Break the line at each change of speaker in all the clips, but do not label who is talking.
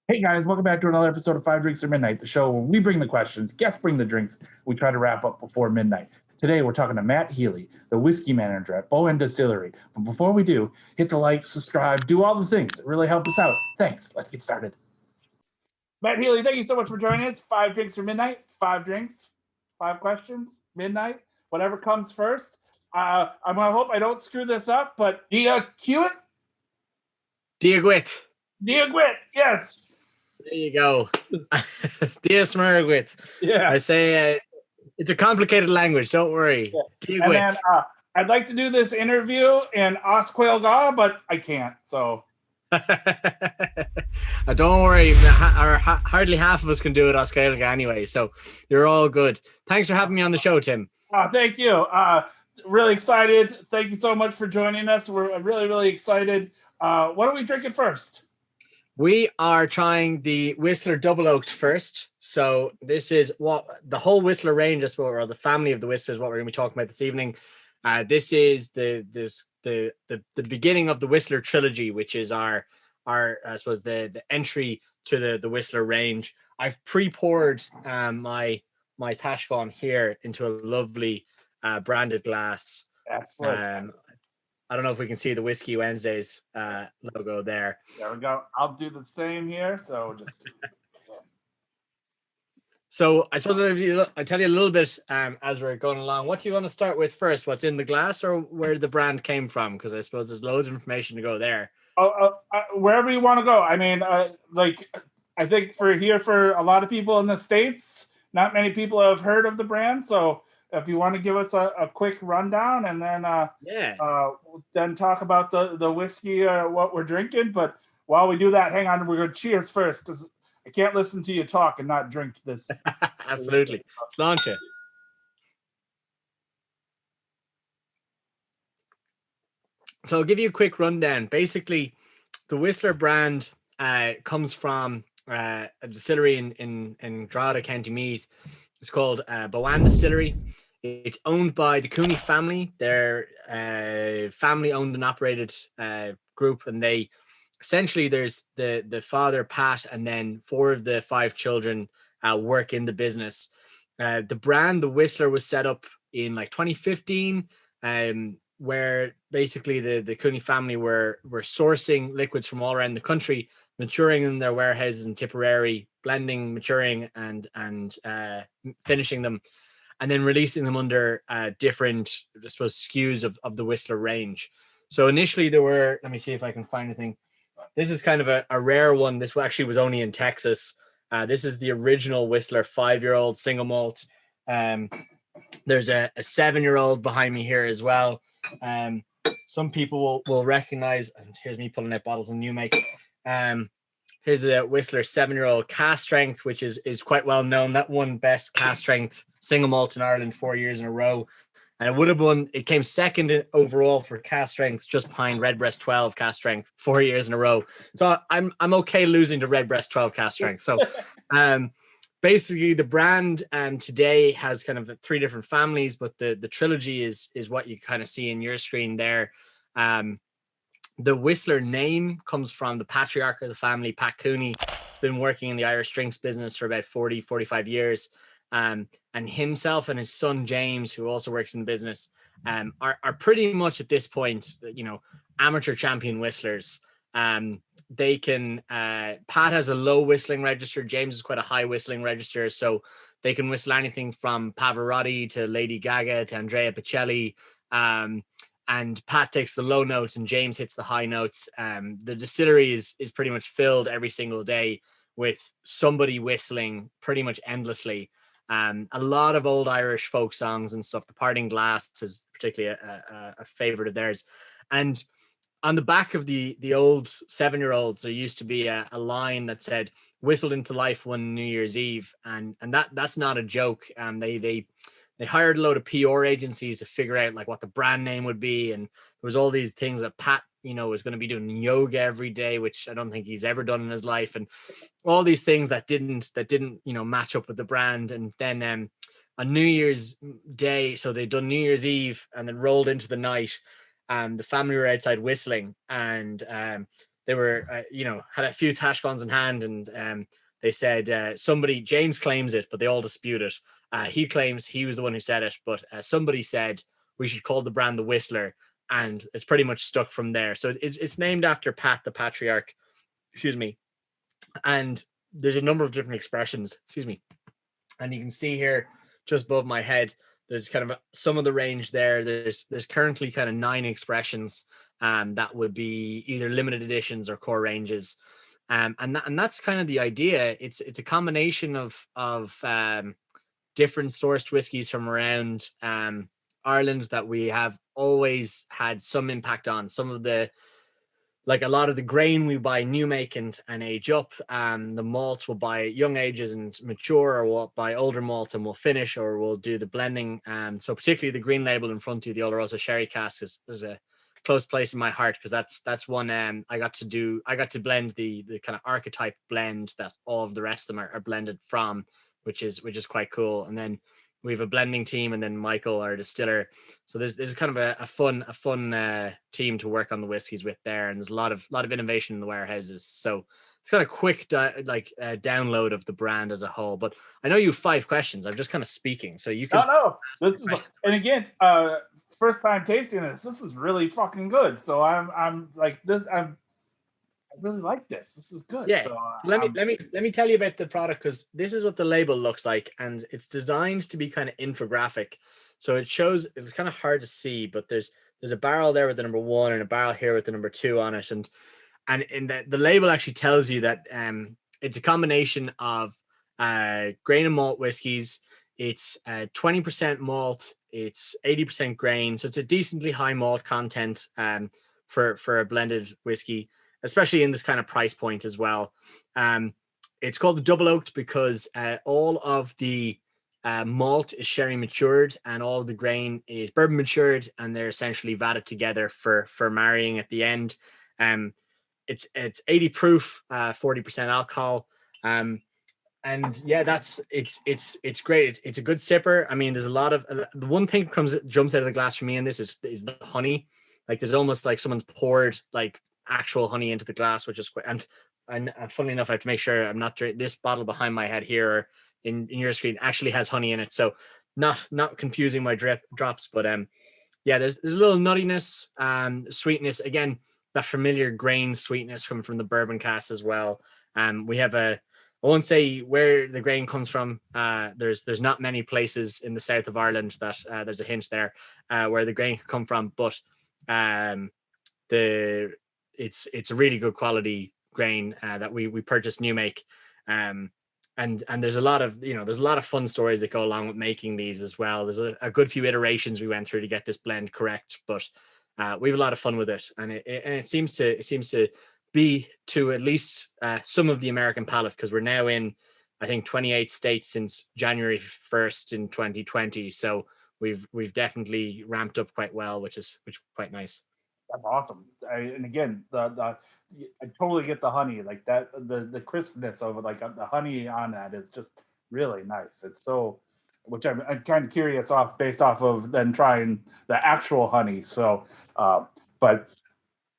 Hey guys, welcome back to another episode of Five Drinks or Midnight, the show where we bring the questions, guests bring the drinks. We try to wrap up before midnight. Today we're talking to Matt Healy, the whiskey manager at Boann Distillery. But before we do, hit the like, subscribe, do all the things that really help us out. Thanks. Let's get started. Matt Healy, thank you so much for joining us. Five Drinks or Midnight, five drinks, five questions, midnight, whatever comes first. I'm gonna hope I don't screw this up, but cue it?
Diagwit.
Diagwit, yes.
There you go. Diasmergwit.
Yeah.
I say it's a complicated language. Don't worry.
Yeah. And then I'd like to do this interview in Osquailga, but I can't. So
don't worry. Hardly half of us can do it Osquailga anyway. So you're all good. Thanks for having me on the show, Tim.
Thank you. Really excited. Thank you so much for joining us. We're really, really excited. What are we drinking first?
We are trying the Whistler Double Oaked first. So this is what the whole Whistler range, or the family of the Whistlers, what we're going to be talking about this evening. This is the beginning of the Whistler trilogy, which is our I suppose the entry to the Whistler range. I've pre-poured my Tashkon here into a lovely branded glass.
Excellent.
I don't know if we can see the Whiskey Wednesdays logo there.
There we go. I'll do the same here. So just.
So I suppose I tell you a little bit as we're going along. What do you want to start with first? What's in the glass, or where the brand came from? Because I suppose there's loads of information to go there.
Wherever you want to go. I mean, I think for a lot of people in the States, not many people have heard of the brand. So if you want to give us a quick rundown, and then then talk about the whiskey, what we're drinking. But while we do that, hang on, we're going to cheers first, because I can't listen to you talk and not drink this.
Absolutely. Let's launch it. So I'll give you a quick rundown. Basically, the Whistler brand comes from a distillery in Drogheda, County Meath. It's called Boann Distillery. It's owned by the Cooney family. They're family-owned and operated group, and they essentially, there's the father, Pat, and then 4 of the 5 children work in the business. The brand, the Whistler, was set up in 2015, where basically the Cooney family were sourcing liquids from all around the country, maturing in their warehouses in Tipperary, blending, maturing, and finishing them, and then releasing them under different, I suppose, SKUs of the Whistler range. So initially there were, let me see if I can find anything. This is kind of a rare one. This actually was only in Texas. This is the original Whistler 5-year-old single malt. There's a 7-year-old behind me here as well. Some people will recognize, and here's me pulling out bottles of new make. Here's a Whistler 7-year-old cast strength, which is quite well known. That won best cast strength single malt in Ireland 4 years in a row. And it came second overall for cast strengths, just behind Redbreast 12 cast strength 4 years in a row. So I'm okay losing to Redbreast 12 cast strength. So basically the brand today has kind of 3 different families, but the trilogy is what you kind of see in your screen there. The Whistler name comes from the patriarch of the family, Pat Cooney. He's been working in the Irish drinks business for about 45 years. And himself and his son, James, who also works in the business, are pretty much at this point, amateur champion whistlers. They can, Pat has a low whistling register. James is quite a high whistling register. So they can whistle anything from Pavarotti to Lady Gaga to Andrea Bocelli. And Pat takes the low notes and James hits the high notes. The distillery is pretty much filled every single day with somebody whistling pretty much endlessly. A lot of old Irish folk songs and stuff. The Parting Glass is particularly a favorite of theirs. And on the back of the old 7-year-olds, there used to be a line that said "whistled into life one New Year's Eve," and that's not a joke. They hired a load of PR agencies to figure out what the brand name would be, and there was all these things that Pat was going to be doing yoga every day, which I don't think he's ever done in his life, and all these things that didn't match up with the brand. And then on New Year's Day, so they'd done New Year's Eve and then rolled into the night. The family were outside whistling, and they were, had a few hash guns in hand, and they said James claims it, but they all dispute it. He claims he was the one who said it, but somebody said we should call the brand the Whistler, and it's pretty much stuck from there. So it's named after Pat the Patriarch, excuse me, and there's a number of different expressions, excuse me, and you can see here just above my head, there's kind of some of the range there. There's currently kind of 9 expressions that would be either limited editions or core ranges. And that's kind of the idea. It's a combination of different sourced whiskies from around Ireland that we have always had some impact on. Some of the, like a lot of the grain we buy new make and age up. The malts we'll buy young ages and mature, or we'll buy older malts and we'll finish, or we'll do the blending. So particularly the green label in front of you, the Oloroso Sherry Cask is a close place in my heart, because that's one I got to blend the kind of archetype blend that all of the rest of them are blended from, which is quite cool. And then we have a blending team, and then Michael, our distiller. So there's kind of a fun team to work on the whiskeys with there, and there's a lot of innovation in the warehouses. So it's kind of quick download of the brand as a whole. But I know you have 5 questions. I'm just kind of speaking, so you can.
No. And again, first time tasting this. This is really fucking good. So I'm like this. I really like this. This is good.
Yeah.
So,
let me tell you about the product, because this is what the label looks like, and it's designed to be kind of infographic. So it shows, it's kind of hard to see, but there's a barrel there with the number 1 and a barrel here with the number 2 on it, and in the label actually tells you that it's a combination of grain and malt whiskeys. It's 20% malt. It's 80% grain, so it's a decently high malt content for a blended whiskey, especially in this kind of price point as well. It's called the double oaked because all of the malt is sherry matured and all of the grain is bourbon matured, and they're essentially vatted together for marrying at the end. It's 80 proof, 40% alcohol. And yeah, it's great. It's a good sipper. I mean, there's a lot of the one thing jumps out of the glass for me in this is the honey. Like there's almost like someone's poured like actual honey into the glass, which is quite. And funnily enough, I have to make sure I'm not drinking this bottle behind my head here or in your screen actually has honey in it. So not confusing my drops, but yeah, there's a little nuttiness, sweetness, again, that familiar grain sweetness from the bourbon cask as well. We have I won't say where the grain comes from. There's not many places in the south of Ireland that there's a hint there where the grain can come from, but it's a really good quality grain that we purchased new make, and there's a lot of fun stories that go along with making these as well. There's a good few iterations we went through to get this blend correct, but we have a lot of fun with it, and it seems to be to at least some of the American palate, because we're now in, I think, 28 states since January 1st in 2020. So we've definitely ramped up quite well, which is quite nice.
That's awesome. And again, I totally get the honey, like that, the crispness of it, like the honey on that is just really nice. It's so, which I'm kind of curious based off of then trying the actual honey. So, but.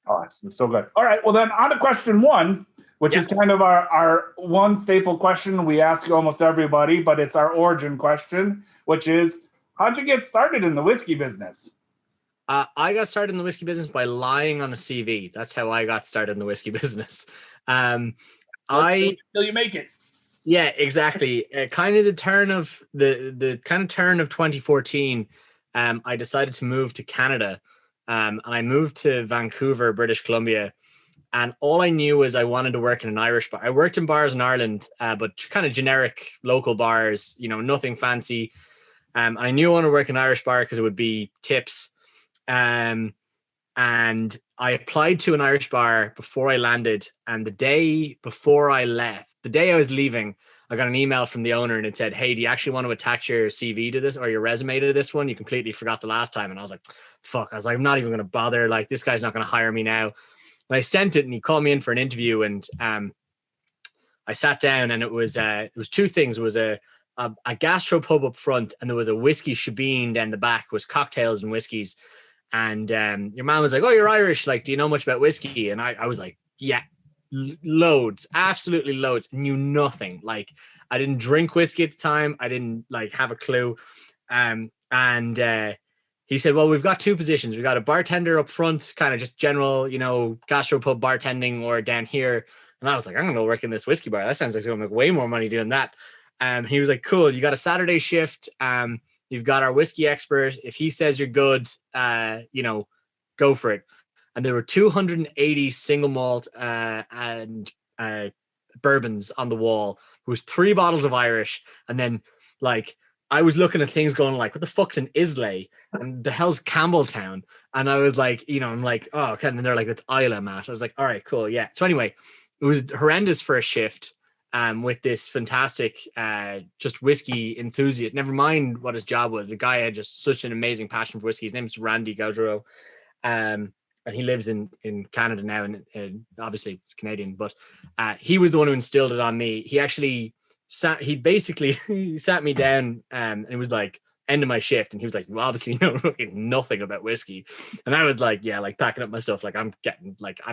Oh, it's so good. All right. Well, then on to question 1, which is kind of our one staple question we ask almost everybody, but it's our origin question, which is, how'd you get started in the whiskey business?
I got started in the whiskey business by lying on a CV. That's how I got started in the whiskey business. Till
you make it.
Yeah, exactly. Kind of the turn of 2014. I decided to move to Canada. And I moved to Vancouver, British Columbia, and all I knew was I wanted to work in an Irish bar. I worked in bars in Ireland, but kind of generic local bars, nothing fancy. I knew I wanted to work in an Irish bar because it would be tips. And I applied to an Irish bar before I landed, and the day before I left, the day I was leaving, I got an email from the owner and it said, "Hey, do you actually want to attach your CV to this or your resume to this one? You completely forgot the last time." And I was like, fuck, I was like, I'm not even going to bother. Like, this guy's not going to hire me now. And I sent it and he called me in for an interview, and I sat down, and it was 2 things. It was a gastro pub up front, and there was a whiskey shebeen down the back, was cocktails and whiskeys. And your mom was like, "Oh, you're Irish. Like, do you know much about whiskey?" And I was like, Yeah, loads, absolutely loads. Knew nothing. Like, I didn't drink whiskey at the time. I didn't like have a clue. And he said, well, we've got two positions. We've got a bartender up front, kind of just general, gastropub bartending, or down here. And I was like, I'm going to work in this whiskey bar. That sounds like I'm going to make way more money doing that. He was like, cool. You got a Saturday shift. You've got our whiskey expert. If he says you're good, go for it. And there were 280 single malt and bourbons on the wall. There was 3 bottles of Irish, and then like I was looking at things going like, what the fuck's an Islay? And the hell's Campbelltown? And I was like, I'm like, oh, okay. And they're like, that's Isla, Matt. I was like, all right, cool. Yeah. So anyway, it was horrendous first shift with this fantastic just whiskey enthusiast. Never mind what his job was. The guy had just such an amazing passion for whiskey. His name's Randy Gaudreau. And he lives in Canada now, and obviously he's Canadian, but he was the one who instilled it on me. He actually he sat me down and it was like end of my shift, and he was like, you obviously know nothing about whiskey. And I was like, yeah, like packing up my stuff, like I'm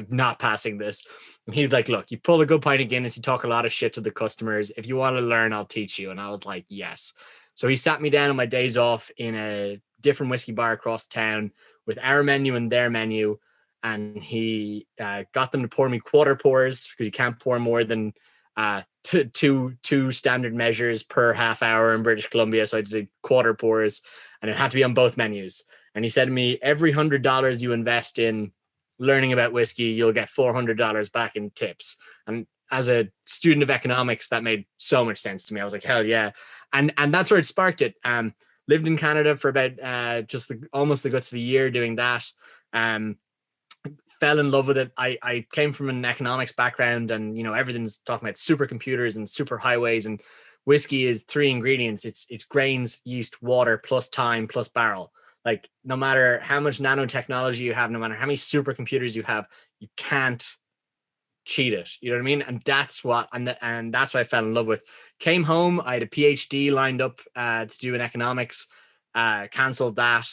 not passing this. And he's like, look, you pull a good pint of Guinness, you talk a lot of shit to the customers. If you want to learn, I'll teach you. And I was like, yes. So he sat me down on my days off in a different whiskey bar across town with our menu and their menu, and he got them to pour me quarter pours, because you can't pour more than two standard measures per half hour in British Columbia. So I'd say quarter pours, and it had to be on both menus. And he said to me, every $100 you invest in learning about whiskey, you'll get $400 back in tips. And as a student of economics, that made so much sense to me. I was like, hell yeah. And that's where it sparked it. Lived in Canada for about almost the guts of a year doing that. Fell in love with it. I came from an economics background, and everything's talking about supercomputers and super highways, and whiskey is 3 ingredients. It's grains, yeast, water, plus time, plus barrel. Like, no matter how much nanotechnology you have, no matter how many supercomputers you have, you can't cheat it. You know what I mean? And that's what that's what I fell in love with. Came home, I had a PhD lined up to do in economics, cancelled that,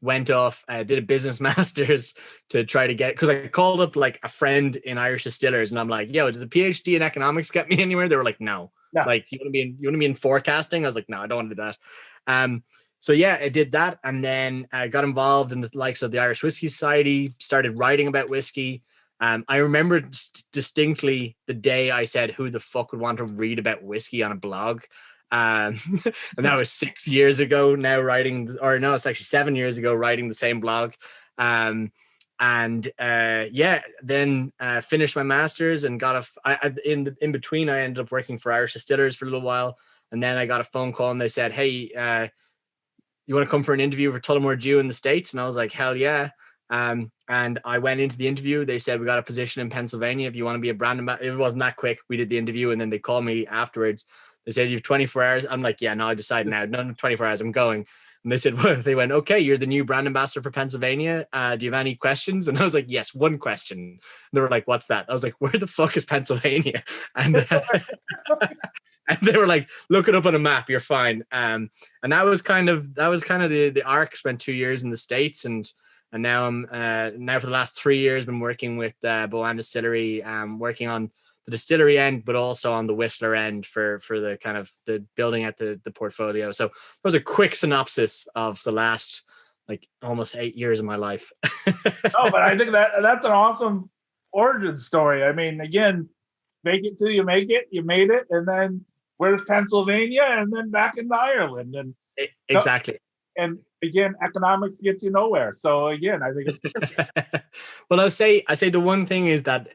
went off, did a business master's to try to get, because I called up like a friend in Irish distillers, and I'm like, yo, does a PhD in economics get me anywhere? They were like, no. Like, you want to be in forecasting? I was like, no, I don't want to do that. So yeah, I did that, and then I got involved in the likes of the Irish Whiskey Society, started writing about whiskey. I remember distinctly the day I said, who the fuck would want to read about whiskey on a blog? And that was 6 years ago now, it's actually 7 years ago, writing the same blog. Then finished my master's and got in between, I ended up working for Irish Distillers for a little while. And then I got a phone call, and they said, hey, you want to come for an interview for Tullamore Dew in the States? And I was like, hell yeah. And I went into the interview. They said, we got a position in Pennsylvania if you want to be a brand ambassador. It wasn't that quick. We did the interview, and then they called me afterwards. They said, you have 24 hours. I'm like, yeah, no, I decided now. None 24 hours, I'm going. And they said, well, they went, okay, you're the new brand ambassador for Pennsylvania. Do you have any questions? And I was like, yes, one question. And they were like, what's that? I was like, where the fuck is Pennsylvania? And, and they were like, look it up on a map, you're fine. And that was kind of the arc. Spent 2 years in the States, and now I'm now for the last 3 years been working with Boann Distillery, working on the distillery end, but also on the Whistler end for the kind of the building at the portfolio. So that was a quick synopsis of the last like almost 8 years of my life.
Oh, but I think that's an awesome origin story. I mean, again, make it till you make it. You made it, and then where's Pennsylvania, and then back into Ireland, and
exactly.
And again, economics gets you nowhere. So again, I think it's
well, I say the one thing is that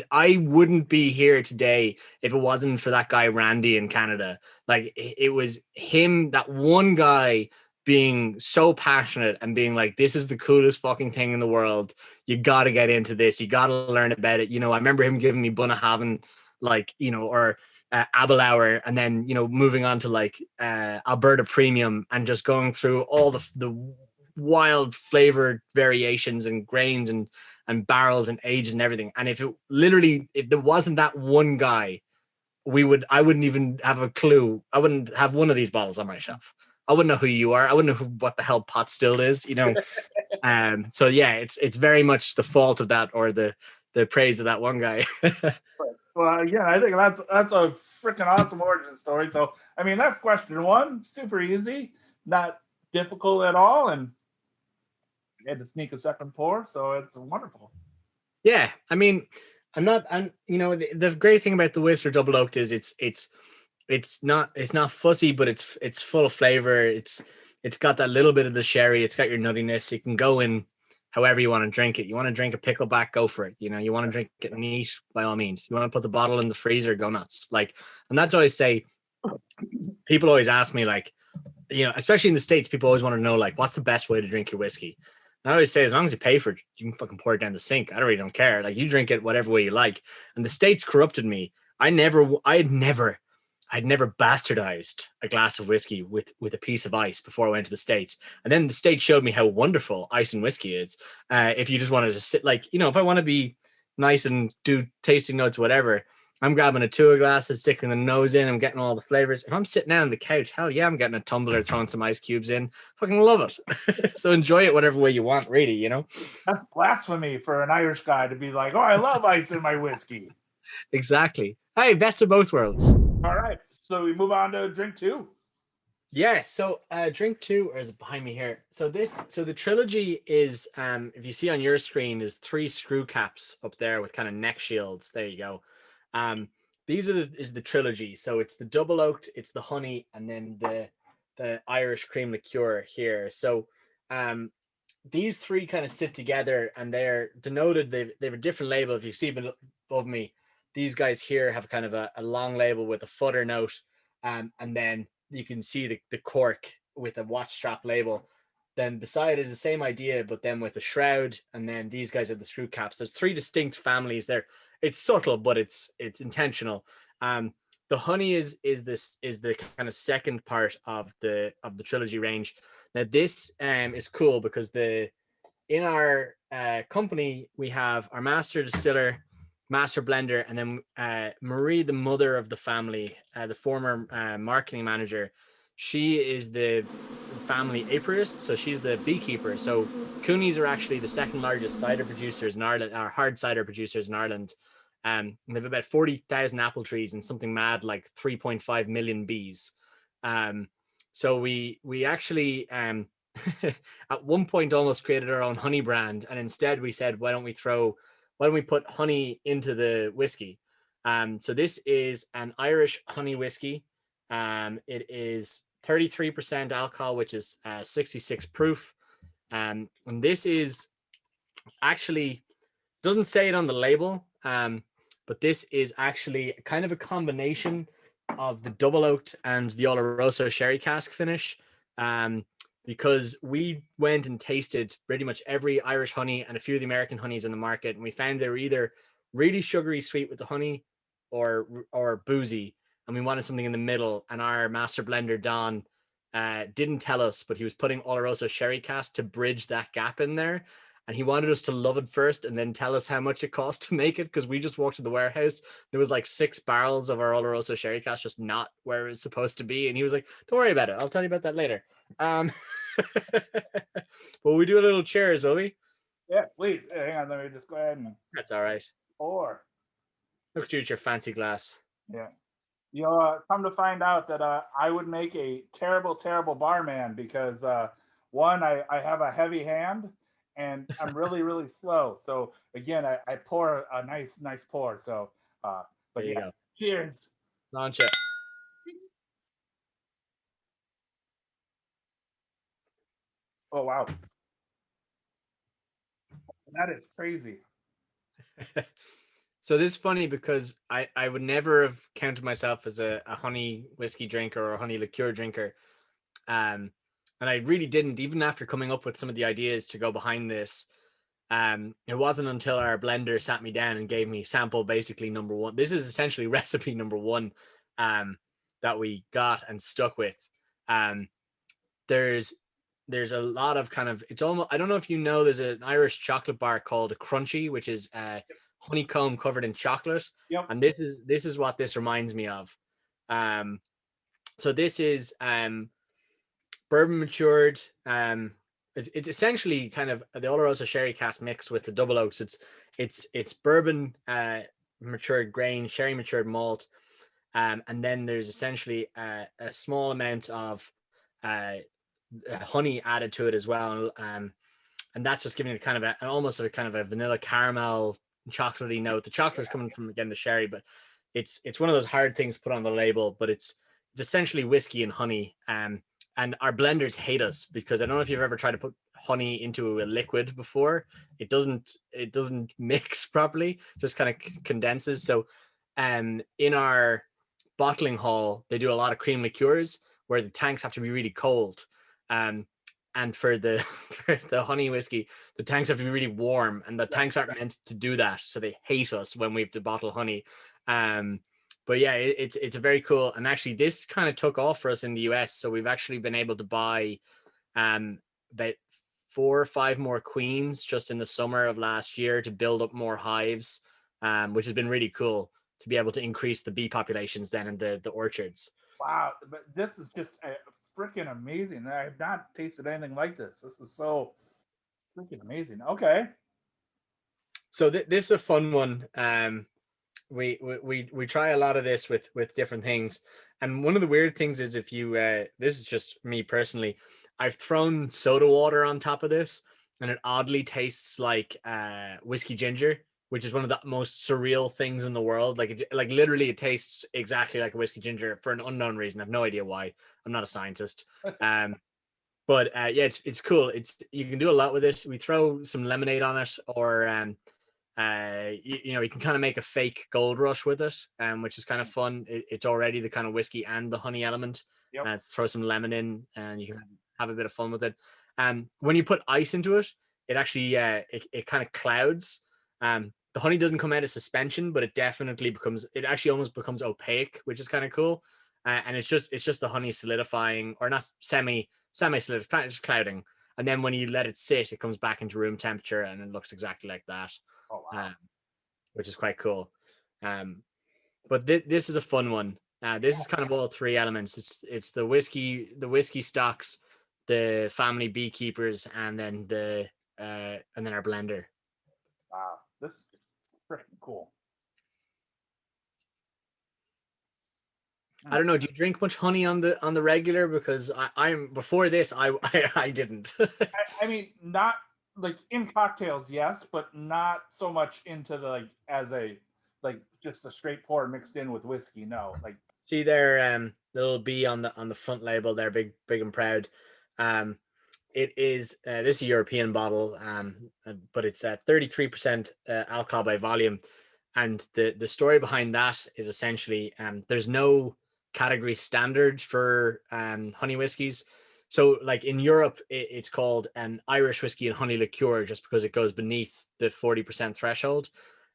I wouldn't be here today if it wasn't for that guy Randy in Canada. Like, it was him, that one guy, being so passionate and being like, this is the coolest fucking thing in the world. You got to get into this. You got to learn about it. I remember him giving me Bunnahabhain, like, or Abelauer, and then moving on to like Alberta Premium, and just going through all the wild flavor variations and grains and barrels and ages and everything. And if there wasn't that one guy, I wouldn't even have a clue. I wouldn't have one of these bottles on my shelf. I wouldn't know who you are. I wouldn't know what the hell pot still is, So yeah, it's very much the fault of that, or the the praise of that one guy.
Well, yeah, I think that's a freaking awesome origin story. So, I mean, that's question one. Super easy, not difficult at all, and you had to sneak a second pour, so it's wonderful.
Yeah, I mean, I'm the great thing about the Whistler Double Oaked is it's not fussy, but it's full of flavor. It's got that little bit of the sherry. It's got your nuttiness. You can go in however you want to drink it. You want to drink a pickleback, go for it. You want to drink it neat, by all means. You want to put the bottle in the freezer, go nuts. Like, and that's what I say. People always ask me, like, especially in the States, people always want to know, like, what's the best way to drink your whiskey? And I always say, as long as you pay for it, you can fucking pour it down the sink. I really don't care. Like, you drink it whatever way you like. And the States corrupted me. I'd never bastardized a glass of whiskey with a piece of ice before I went to the States. And then the States showed me how wonderful ice and whiskey is. If you just wanted to sit, like, if I want to be nice and do tasting notes, whatever, I'm grabbing a 2 glasses, sticking the nose in, I'm getting all the flavors. If I'm sitting down on the couch, hell yeah, I'm getting a tumbler, throwing some ice cubes in. Fucking love it. So enjoy it whatever way you want, really,
That's blasphemy for an Irish guy to be like, oh, I love ice in my whiskey.
Exactly. Hey, best of both worlds.
All right, so we move on to drink two.
Yeah, so drink two, or is it behind me here? So the trilogy is, if you see on your screen, is 3 screw caps up there with kind of neck shields. There you go. These is the trilogy. So it's the double oaked, it's the honey, and then the Irish cream liqueur here. So these 3 kind of sit together, and they're denoted. They have a different label. If you see above me, these guys here have kind of a long label with a footer note, and then you can see the cork with a watch strap label. Then beside it is the same idea, but then with a shroud, and then these guys are the screw caps. There's 3 distinct families there. It's subtle, but it's intentional. The honey is the kind of second part of the trilogy range. Now this is cool because in our company we have our master distiller, master blender, and then Marie, the mother of the family, the former marketing manager. She is the family apiarist, so she's the beekeeper. So Coonies are actually the second largest cider producers in Ireland, or hard cider producers in Ireland. They have about 40,000 apple trees and something mad like 3.5 million bees. So we actually at one point almost created our own honey brand, and instead we said, why don't we put honey into the whiskey? So this is an Irish honey whiskey. It is 33% alcohol, which is 66 proof. And this is actually, doesn't say it on the label, but this is actually kind of a combination of the double oaked and the Oloroso sherry cask finish. Because we went and tasted pretty much every Irish honey and a few of the American honeys in the market, and we found they were either really sugary sweet with the honey or boozy, and we wanted something in the middle. And our master blender Don didn't tell us, but he was putting Oloroso sherry cask to bridge that gap in there, and he wanted us to love it first and then tell us how much it cost to make it, because we just walked to the warehouse. There was like 6 barrels of our Oloroso sherry cask just not where it was supposed to be, and he was like, don't worry about it, I'll tell you about that later. But we do a little cheers, will we?
Yeah, please. Hang on, let me just go ahead and
That's all right.
pour.
Look at you with your fancy glass.
Yeah. Come to find out that I would make a terrible, terrible barman because one, I have a heavy hand and I'm really, really slow. So again, I pour a nice pour. So, but
there you go.
Cheers.
Launch it.
Oh wow, that is crazy.
So this is funny because I would never have counted myself as a honey whiskey drinker or a honey liqueur drinker. And I really didn't, even after coming up with some of the ideas to go behind this. It wasn't until our blender sat me down and gave me sample basically number 1. This is essentially recipe number 1 that we got and stuck with. There's a lot of kind of, it's almost, I don't know if you know, there's an Irish chocolate bar called a Crunchy, which is honeycomb covered in chocolate.
Yep.
And this is what this reminds me of. So this is bourbon matured, it's essentially kind of the Oloroso sherry cask mixed with the double oaks. It's bourbon matured grain, sherry matured malt, and then there's essentially a small amount of honey added to it as well, and that's just giving it kind of almost a kind of a vanilla caramel chocolatey note. The chocolate is coming from, again, the sherry, but it's one of those hard things to put on the label, but it's essentially whiskey and honey. And our blenders hate us because I don't know if you've ever tried to put honey into a liquid before. It doesn't mix properly, just kind of condenses. So in our bottling hall, they do a lot of cream liqueurs where the tanks have to be really cold. And for the honey whiskey, the tanks have to be really warm, and the tanks aren't meant to do that, so they hate us when we have to bottle honey. But yeah, it's a very cool, and actually this kind of took off for us in the US. So we've actually been able to buy about 4 or 5 more queens just in the summer of last year to build up more hives, which has been really cool to be able to increase the bee populations then in the orchards.
Wow, but this is just freaking amazing. I have not tasted anything like this. This is so freaking amazing. Okay.
So this is a fun one. We try a lot of this with different things, and one of the weird things is if you this is just me personally, I've thrown soda water on top of this, and it oddly tastes like whiskey ginger, which is one of the most surreal things in the world. Like literally it tastes exactly like a whiskey ginger for an unknown reason. I have no idea why. I'm not a scientist. But yeah, it's cool. You can do a lot with it. We throw some lemonade on it, or you can kind of make a fake gold rush with it, which is kind of fun. It's already the kind of whiskey and the honey element.
Yep.
Throw some lemon in, and you can have a bit of fun with it. When you put ice into it, it actually it kind of clouds. The honey doesn't come out of suspension, but it actually almost becomes opaque, which is kind of cool. And it's just the honey solidifying, or not semi solidifying, just clouding. And then when you let it sit, it comes back into room temperature, and it looks exactly like that.
Oh wow.
Which is quite cool. But this is a fun one. This is kind of all 3 elements. It's the whiskey stocks, the family beekeepers, and then our blender.
Wow, this is freaking cool.
I don't know. Do you drink much honey on the regular? Because I'm before this, I didn't.
I mean, not like in cocktails, yes, but not so much into the as a just a straight pour mixed in with whiskey. No, like
see there, little B on the front label there, big and proud. It is this is a European bottle, but it's 33% alcohol by volume, and the story behind that is essentially there's no category standard for honey whiskies. So like in Europe, it's called an Irish whiskey and honey liqueur just because it goes beneath the 40% threshold.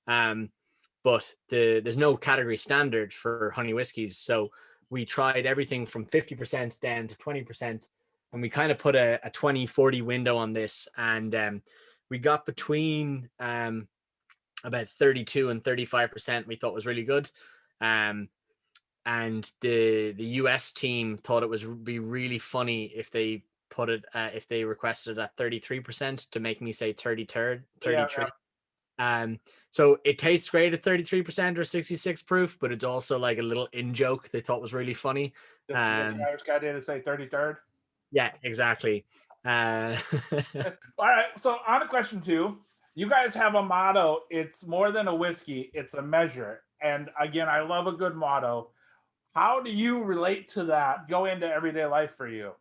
But there's no category standard for honey whiskies. So we tried everything from 50% down to 20%. And we kind of put a 20-40 window on this. And we got between about 32 and 35% we thought was really good. And the US team thought it would be really funny if they put it if they requested it at 33% to make me say 33. Yeah. So it tastes great at 33% or 66 proof, but it's also like a little in joke they thought was really funny.
the Irish guy did say 33rd.
Yeah, exactly.
All right, so on to question 2. You guys have a motto. It's more than a whiskey, it's a measure. And again, I love a good motto. How do you relate to that go into everyday life for you?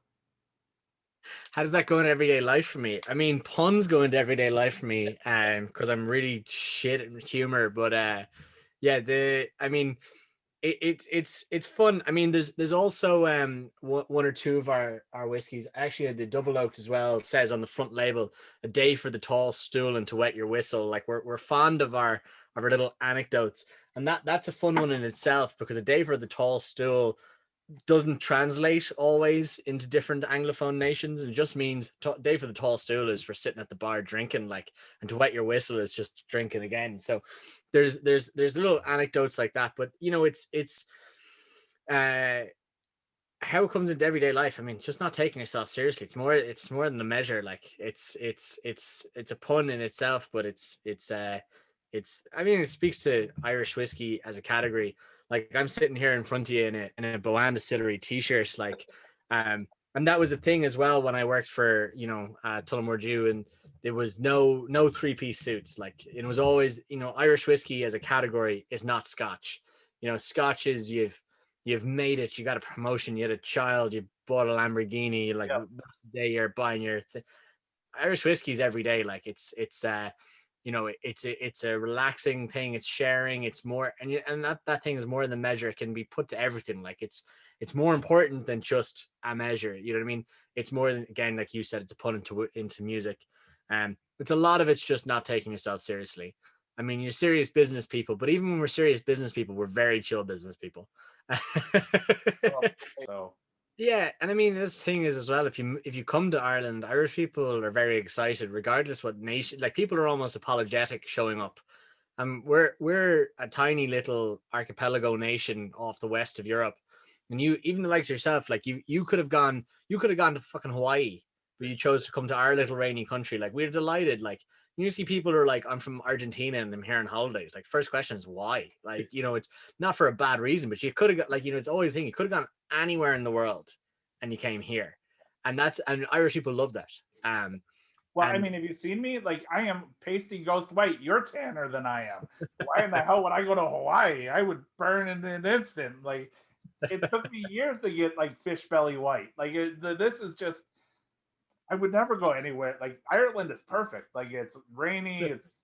How does that go in everyday life for me? I mean, puns go into everyday life for me, because I'm really shit at humor. But yeah, it's fun. I mean, there's also one or two of our whiskeys. Actually, the double oaked as well. It says on the front label, "A day for the tall stool and to wet your whistle." Like we're fond of our little anecdotes, and that's a fun one in itself because a day for the tall stool doesn't translate always into different Anglophone nations. It just means day for the tall stool is for sitting at the bar drinking, like, and to wet your whistle is just drinking again. So there's little anecdotes like that, but it's how it comes into everyday life. I mean, just not taking yourself seriously. It's more than a measure. Like it's a pun in itself, but it's I mean, it speaks to Irish whiskey as a category. Like I'm sitting here in front of you in a Boann Distillery t-shirt, like and that was a thing as well when I worked for, Tullamore Dew, and there was no three-piece suits. Like it was always, Irish whiskey as a category is not Scotch. Scotch is you've made it, you got a promotion, you had a child, you bought a Lamborghini, like
Yeah.
that's the day you're buying your Irish whiskey's every day. Like it's a relaxing thing, it's sharing, it's more, and that thing is more than the measure. It can be put to everything. Like it's more important than just a measure, you know what I mean? It's more than, again, like you said, it's a pun into music. It's a lot of it's just not taking yourself seriously. I mean, you're serious business people, but even when we're serious business people, we're very chill business people.
Oh, so
Yeah, and I mean, this thing is as well. If you come to Ireland, Irish people are very excited, regardless what nation. Like people are almost apologetic showing up. We're a tiny little archipelago nation off the west of Europe, and you, even like yourself, like you could have gone to fucking Hawaii, but you chose to come to our little rainy country. Like we're delighted. Like you see people who are like, I'm from Argentina and I'm here on holidays. Like first question is why? Like it's not for a bad reason, but you could have got, like, it's always a thing. You could have gone anywhere in the world, and you came here, and Irish people love that.
well, I
And
mean, have you seen me? Like, I am pasty ghost white. You're tanner than I am. Why in the hell would I go to Hawaii? I would burn in an instant. Like, it took me years to get like fish belly white. Like, this is just. I would never go anywhere. Like, Ireland is perfect. Like, it's rainy. It's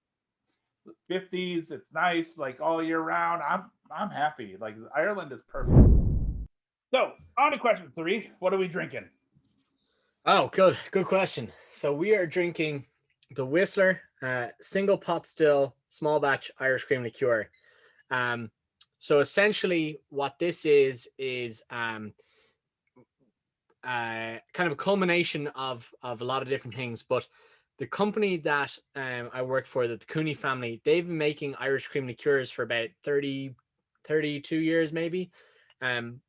50s. It's nice. Like all year round. I'm happy. Like, Ireland is perfect. So, on to question 3. What are we drinking?
oh, good question. So we are drinking the Whistler single pot still small batch Irish cream liqueur. Um, so essentially, what this is kind of a culmination of a lot of different things. But the company that I work for, the Cooney family, they've been making Irish cream liqueurs for about 32 years maybe. Um,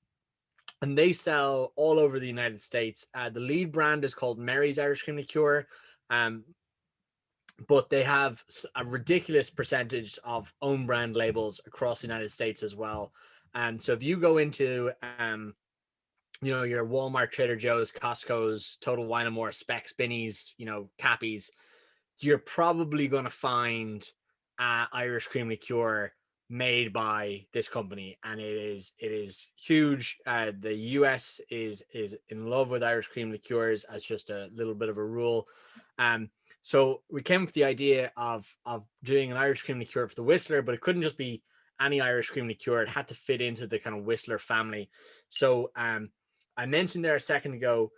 and they sell all over the United States. The lead brand is called Mary's Irish Cream Liqueur, um, but they have a ridiculous percentage of own brand labels across the United States as well. So if you go into your Walmart, Trader Joe's, Costco's, Total Wine and More, Specs, Binnies, Cappies, you're probably going to find Irish cream liqueur made by this company, and it is huge. The US is in love with Irish cream liqueurs as just a little bit of a rule. So we came with the idea of doing an Irish cream liqueur for the Whistler, but it couldn't just be any Irish cream liqueur. It had to fit into the kind of Whistler family. So I mentioned there a second ago,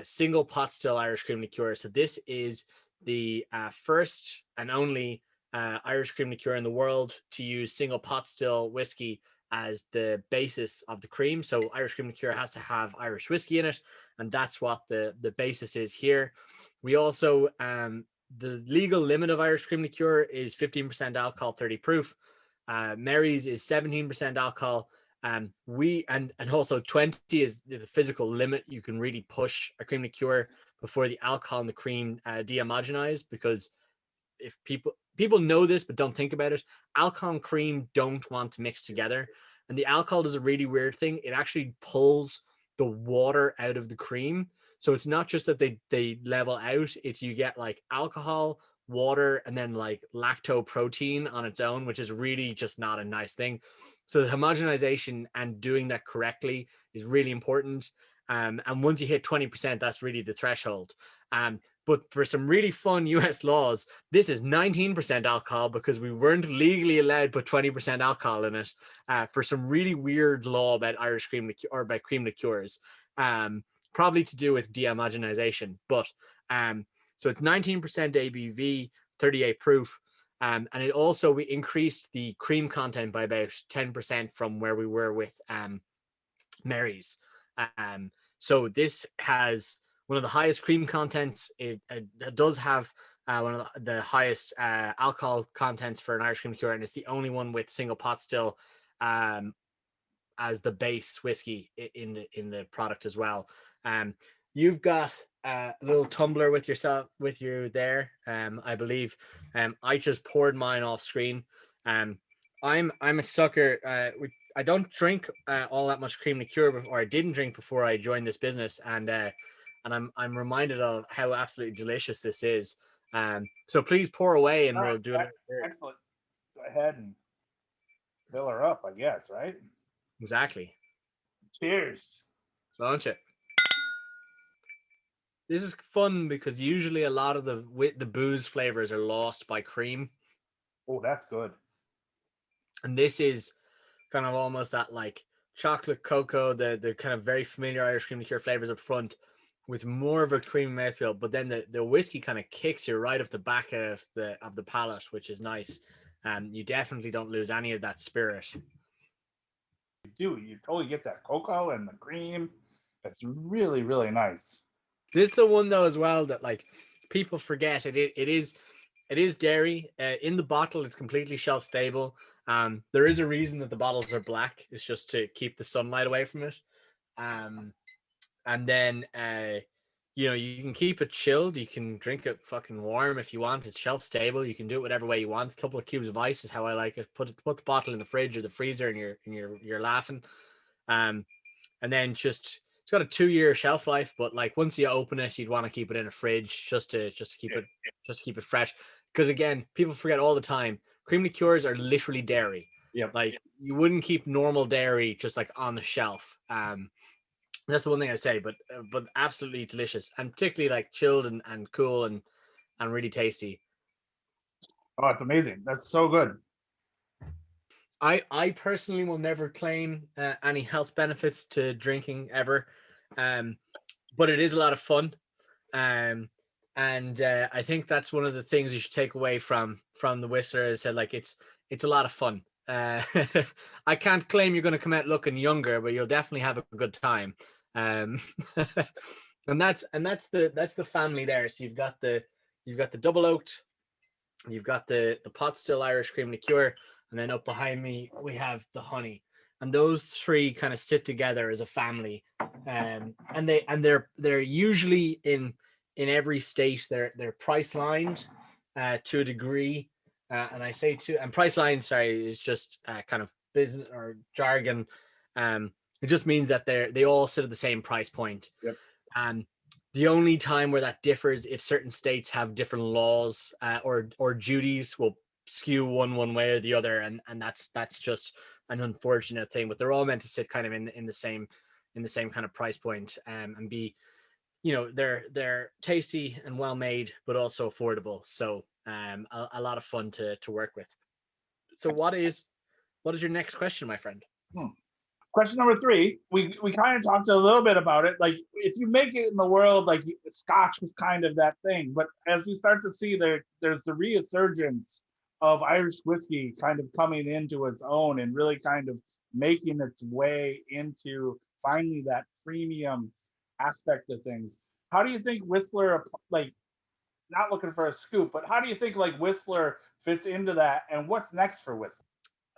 single pot still Irish cream liqueur. So this is the first and only Irish cream liqueur in the world to use single pot still whiskey as the basis of the cream. So Irish cream liqueur has to have Irish whiskey in it, and that's what the basis is here. We also the legal limit of Irish cream liqueur is 15% alcohol, 30 proof. Mary's is 17% alcohol. We and also 20 is the physical limit. You can really push a cream liqueur before the alcohol and the cream dehomogenize, because if people know this but don't think about it, alcohol and cream don't want to mix together, and the alcohol does a really weird thing. It actually pulls the water out of the cream. So it's not just that they level out, it's you get like alcohol, water, and then like lactoprotein on its own, which is really just not a nice thing. So the homogenization and doing that correctly is really important. And once you hit 20%, that's really the threshold. But for some really fun US laws, this is 19% alcohol because we weren't legally allowed to put 20% alcohol in it, for some really weird law about Irish cream liqueur, or about cream liqueurs, probably to do with dehomogenization. But so it's 19% ABV, 38 proof. And it also, we increased the cream content by about 10% from where we were with Mary's. So this has one of the highest cream contents. It does have one of the highest alcohol contents for an Irish cream liqueur, and it's the only one with single pot still as the base whiskey in the product as well. You've got a little tumbler with you there. I believe. I just poured mine off screen. I'm a sucker. I don't drink all that much cream liqueur, or I didn't drink before I joined this business, and I'm reminded of how absolutely delicious this is. So please pour away, and we'll do it.
Excellent. Go ahead and fill her up, I guess, right?
Exactly.
Cheers.
Launch it. This is fun because usually a lot of the booze flavors are lost by cream.
Oh, that's good.
And this is kind of almost that like chocolate cocoa, the kind of very familiar Irish cream liqueur flavors up front, with more of a creamy mouthfeel. But then the whiskey kind of kicks you right up the back of the palate, which is nice. You definitely don't lose any of that spirit.
You totally get that cocoa and the cream. It's really, really nice.
This is the one though as well that like people forget. It is dairy in the bottle. It's completely shelf stable. There is a reason that the bottles are black. It's just to keep the sunlight away from it. And then you can keep it chilled. You can drink it fucking warm if you want. It's shelf stable. You can do it whatever way you want. A couple of cubes of ice is how I like it. Put the bottle in the fridge or the freezer, and you're laughing. And then it's got a 2-year shelf life, but like once you open it, you'd want to keep it in a fridge just to keep it fresh. Because again, people forget all the time, cream liqueurs are literally dairy.
Yep.
Like you wouldn't keep normal dairy just like on the shelf. That's the one thing I say, but absolutely delicious, and particularly like chilled and cool and really tasty.
Oh, it's amazing. That's so good.
I personally will never claim any health benefits to drinking ever, but it is a lot of fun, and I think that's one of the things you should take away from the Whistler is that like it's a lot of fun. I can't claim you're going to come out looking younger, but you'll definitely have a good time. And that's the family there. So you've got the double oaked, you've got the pot still Irish cream liqueur, and then up behind me we have the honey, and those three kind of sit together as a family. And they're usually in every state they're price lined to a degree. And I say and price line, sorry, is just kind of business or jargon. It just means that they all sit at the same price point.
Yep.
The only time where that differs if certain states have different laws or duties will skew one way or the other, and that's just an unfortunate thing. But they're all meant to sit kind of in the same kind of price point, and be, they're tasty and well made, but also affordable. So a lot of fun to work with. So what is your next question, my friend?
Question number 3, we kind of talked a little bit about it. Like if you make it in the world, like Scotch was kind of that thing, but as we start to see there's the resurgence of Irish whiskey kind of coming into its own and really kind of making its way into finally that premium aspect of things. How do you think Whistler, like, not looking for a scoop, but how do you think like Whistler fits into that, and what's next for Whistler?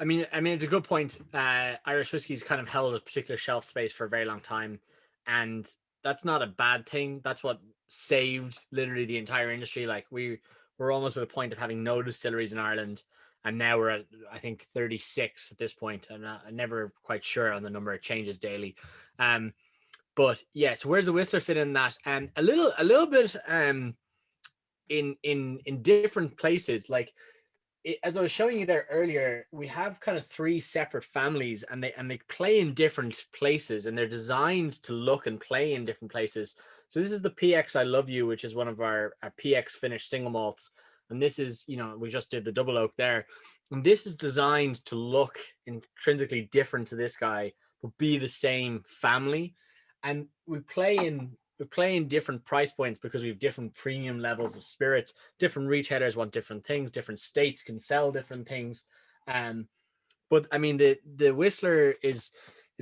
I mean, it's a good point. Irish whiskey's kind of held a particular shelf space for a very long time, and that's not a bad thing. That's what saved literally the entire industry. Like we're almost at a point of having no distilleries in Ireland, and now we're at, I think, 36 at this point. I'm never quite sure on the number; it changes daily. But yeah, so where's the Whistler fit in that? And a little bit in different places, like. As I was showing you there earlier, we have kind of 3 separate families, and they play in different places, and they're designed to look and play in different places. So this is the PX I Love You, which is one of our PX finished single malts. And this is, we just did the double oak there. And this is designed to look intrinsically different to this guy, but be the same family. And we play in different price points because we have different premium levels of spirits. Different retailers want different things. Different states can sell different things. But I mean, the Whistler is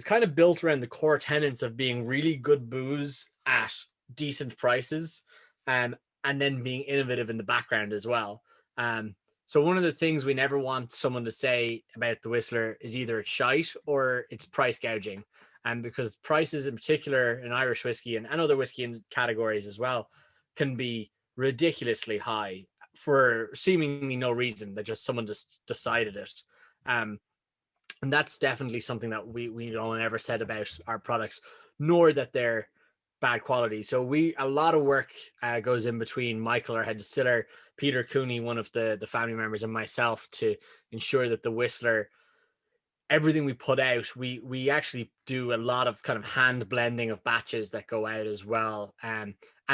kind of built around the core tenets of being really good booze at decent prices, and then being innovative in the background as well. So one of the things we never want someone to say about the Whistler is either it's shite or it's price gouging. And because prices in particular in Irish whiskey and other whiskey in categories as well can be ridiculously high for seemingly no reason, that just someone just decided it. Um, and that's definitely something that we don't ever said about our products, nor that they're bad quality. So a lot of work goes in between Michael, our head distiller, Peter Cooney, one of the family members, and myself to ensure that the Whistler, everything we put out, we actually do a lot of kind of hand blending of batches that go out as well. And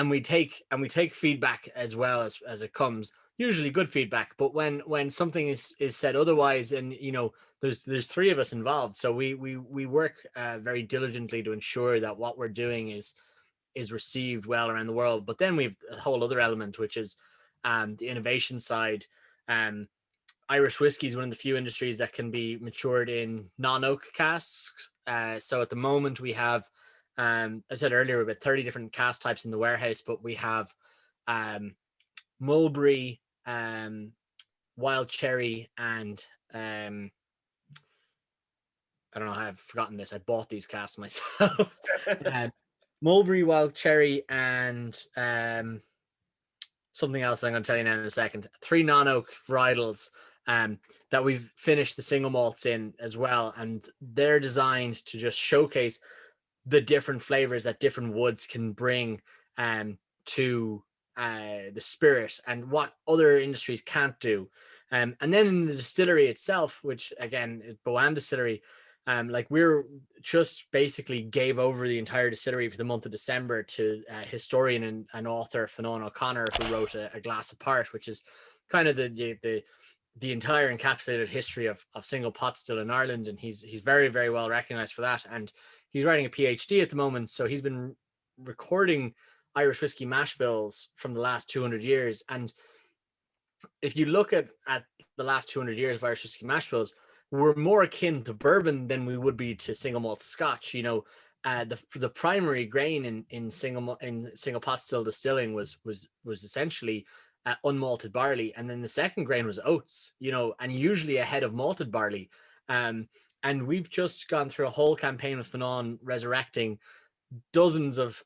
we take feedback as well as it comes, usually good feedback. But when something is said otherwise, and there's three of us involved, so we work very diligently to ensure that what we're doing is received well around the world. But then we've a whole other element, which is the innovation side. Irish whiskey is one of the few industries that can be matured in non-oak casks. So at the moment we have, I said earlier, about 30 different cask types in the warehouse, but we have mulberry, wild cherry, and I don't know how I've forgotten this. I bought these casks myself. Mulberry, wild cherry, and something else I'm going to tell you now in a second. 3 non-oak varietals that we've finished the single malts in as well, and they're designed to just showcase the different flavors that different woods can bring to the spirit and what other industries can't do. And then in the distillery itself, which again is Boann Distillery, like we're just basically gave over the entire distillery for the month of December to a historian and author, Fionnán O'Connor, who wrote a Glass Apart, which is kind of the entire encapsulated history of single pot still in Ireland. And he's very, very well recognized for that. And he's writing a PhD at the moment. So he's been recording Irish whiskey mash bills from the last 200 years. And if you look at the last 200 years of Irish whiskey mash bills, we're more akin to bourbon than we would be to single malt Scotch. The primary grain in single pot still distilling was essentially unmalted barley, and then the second grain was oats. And usually ahead of malted barley. And we've just gone through a whole campaign with Fionnán, resurrecting dozens of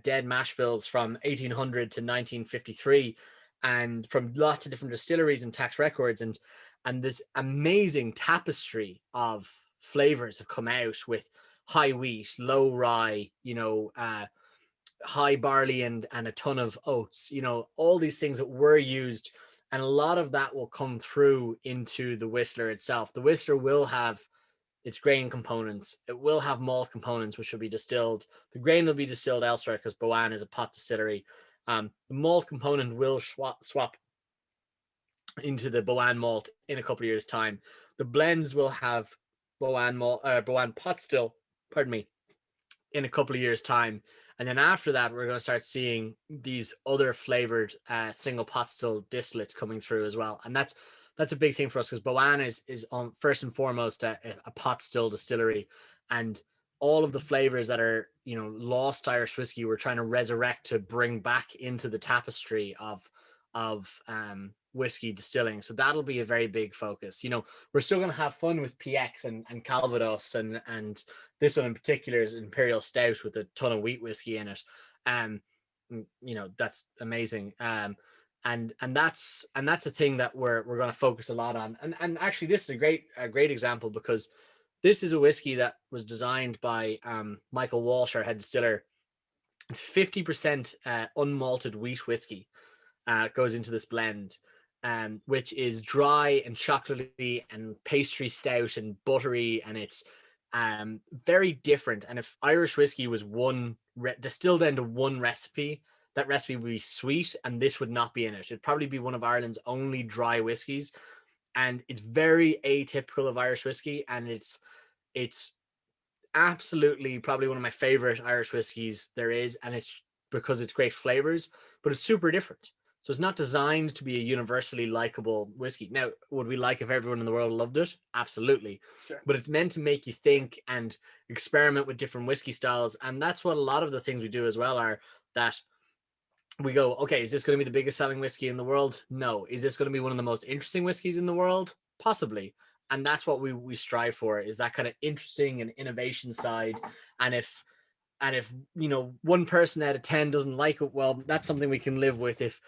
dead mash bills from 1800 to 1953, and from lots of different distilleries and tax records, and this amazing tapestry of flavors have come out with high wheat, low rye, high barley, and a ton of oats, all these things that were used. And a lot of that will come through into the Whistler itself. The Whistler will have its grain components. It will have malt components, which will be distilled. The grain will be distilled elsewhere because Boann is a pot distillery. The malt component will swap into the Boann malt in a couple of years' time. The blends will have Boann pot still, in a couple of years' time. And then after that, we're going to start seeing these other flavored single pot still distillates coming through as well. And that's a big thing for us, because Boann is on first and foremost a pot still distillery, and all of the flavors that are lost Irish whiskey, we're trying to resurrect to bring back into the tapestry of whiskey distilling. So that'll be a very big focus. We're still going to have fun with PX and Calvados, and this one in particular is Imperial Stout with a ton of wheat whiskey in it. That's amazing. And that's a thing that we're going to focus a lot on. And actually, this is a great example, because this is a whiskey that was designed by Michael Walsh, our head distiller. It's 50% unmalted wheat whiskey goes into this blend, which is dry and chocolatey and pastry stout and buttery, and it's very different. And if Irish whiskey was distilled into one recipe, that recipe would be sweet, and this would not be in it. It'd probably be one of Ireland's only dry whiskeys, and it's very atypical of Irish whiskey, and it's absolutely probably one of my favorite Irish whiskeys there is, and it's because it's great flavors, but it's super different. So it's not designed to be a universally likable whiskey. Now, would we like if everyone in the world loved it? Absolutely.
Sure.
But it's meant to make you think and experiment with different whiskey styles. And that's what a lot of the things we do as well are, that we go, okay, is this going to be the biggest selling whiskey in the world? No. Is this going to be one of the most interesting whiskeys in the world? Possibly. And that's what we strive for, is that kind of interesting and innovation side. And if one person out of 10 doesn't like it, well, that's something we can live with. If